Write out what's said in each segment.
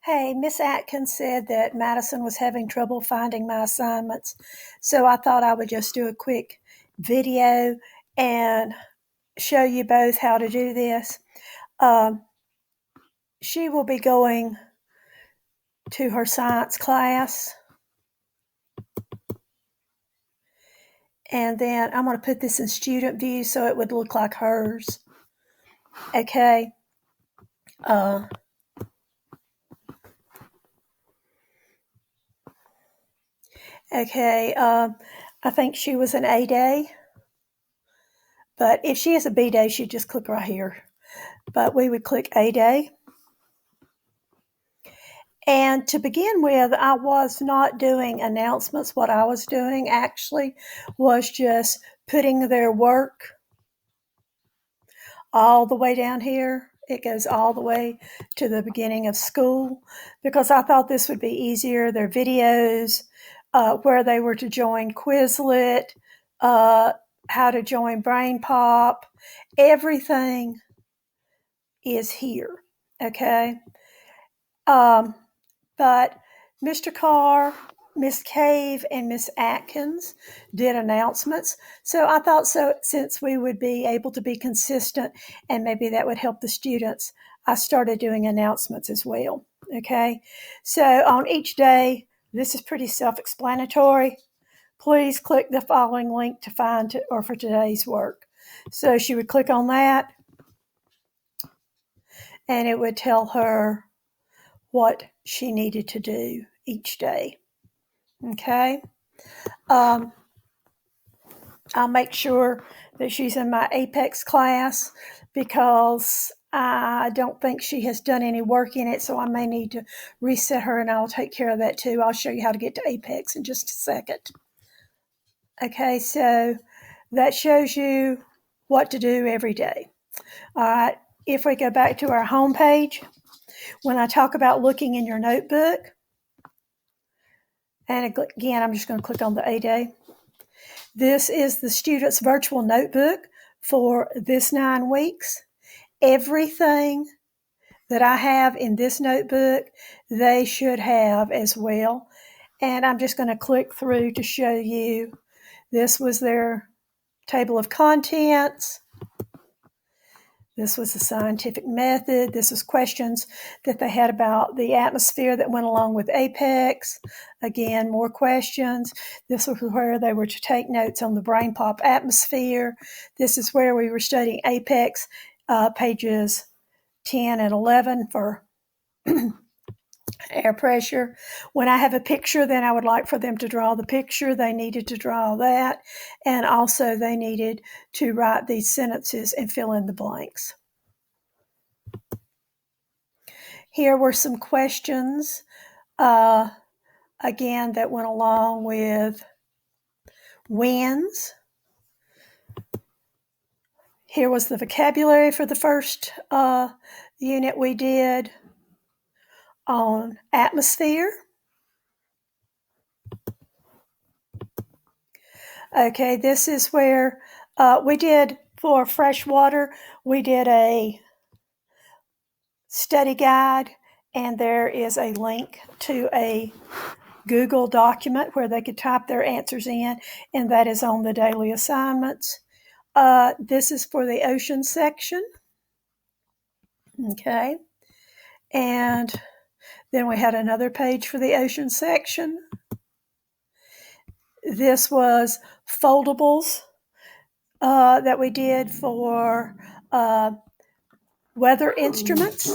Hey, Miss Atkins said that Madison was having trouble finding my assignments, so I thought I would just do a quick video and show you both how to do this. Um, she will be going to her science class, and then I'm going to put this in student view so it would look like hers. Okay. Uh, okay. I think she was an A day, but if she is a B day, she'd just click right here. But we would click A day. And to begin with, I was not doing announcements. What I was doing actually was just putting their work all the way down here. It goes all the way to the beginning of school because I thought this would be easier. Their videos, where they were to join Quizlet, how to join Brain Pop, everything is here. Okay. But Mr. Carr, Miss Cave, and Miss Atkins did announcements. So I thought since we would be able to be consistent and maybe that would help the students, I started doing announcements as well. Okay. So on each day, this is pretty self-explanatory. Please click the following link to find or for today's work. So she would click on that and it would tell her what she needed to do each day. Okay. I'll make sure that she's in my Apex class because I don't think she has done any work in it, so I may need to reset her and I'll take care of that too. I'll show you how to get to Apex in just a second. Okay, so that shows you what to do every day. All right, if we go back to our home page, when I talk about looking in your notebook, and again, I'm just going to click on the A day. This is the student's virtual notebook for this 9 weeks. Everything that I have in this notebook, they should have as well. And I'm just going to click through to show you. This was their table of contents. This was the scientific method. This was questions that they had about the atmosphere that went along with Apex. Again, more questions. This was where they were to take notes on the Brain Pop atmosphere. This is where we were studying Apex, pages 10 and 11 for air pressure. When I have a picture, then I would like for them to draw the picture. They needed to draw that. And also they needed to write these sentences and fill in the blanks. Here were some questions, again, that went along with winds. Here was the vocabulary for the first unit we did on atmosphere. Okay, this is where we did for fresh water, we did a study guide, and there is a link to a Google document where they could type their answers in, and that is on the daily assignments. This is for the ocean section. Okay, and then we had another page for the ocean section. This was foldables that we did for weather instruments.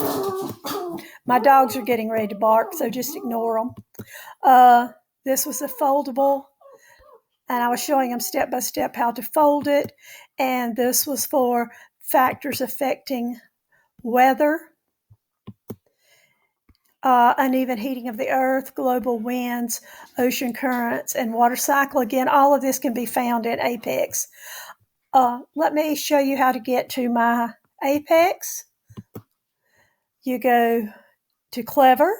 My dogs are getting ready to bark, so just ignore them. This was a foldable, and I was showing them step by step how to fold it. And this was for factors affecting weather, uneven heating of the earth, global winds, ocean currents, and water cycle. Again, all of this can be found in Apex. Let me show you how to get to my Apex. You go to Clever.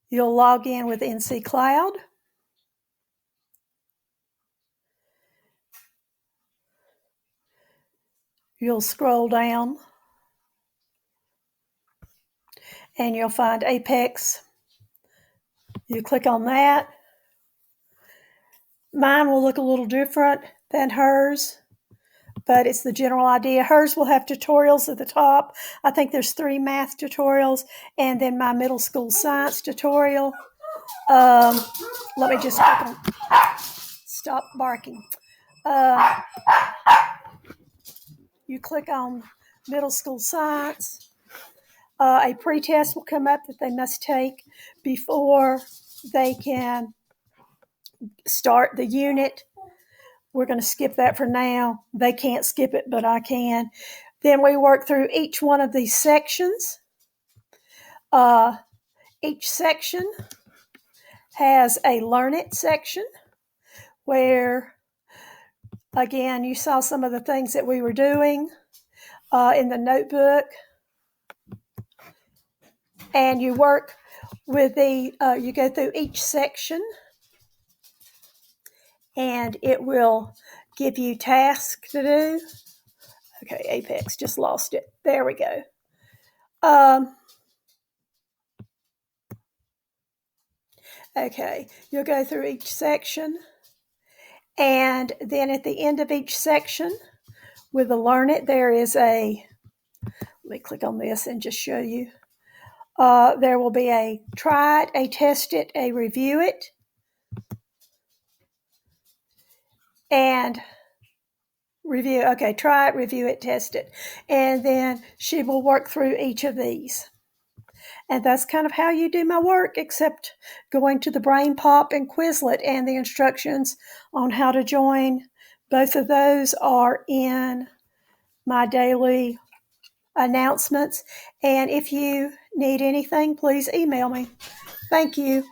You'll log in with NC Cloud. You'll scroll down and you'll find Apex. You click on that. Mine will look a little different than hers, but it's the general idea. Hers will have tutorials at the top. I think there's 3 math tutorials and then my middle school science tutorial. Let me just click on stop barking. You click on middle school science. A pretest will come up that they must take before they can start the unit. We're going to skip that for now. They can't skip it, but I can. Then we work through each one of these sections. Each section has a Learn It section where, again, you saw some of the things that we were doing in the notebook. And you work with you go through each section and it will give you tasks to do. Okay, Apex, just lost it. There we go. Okay, you'll go through each section, and then at the end of each section, with the Learn It, there is let me click on this and just show you. There will be a try it, a test it, a review it, and review. Okay, try it, review it, test it. And then she will work through each of these. And that's kind of how you do my work, except going to the BrainPop and Quizlet, and the instructions on how to join. Both of those are in my daily announcements. And if you need anything, please email me. Thank you.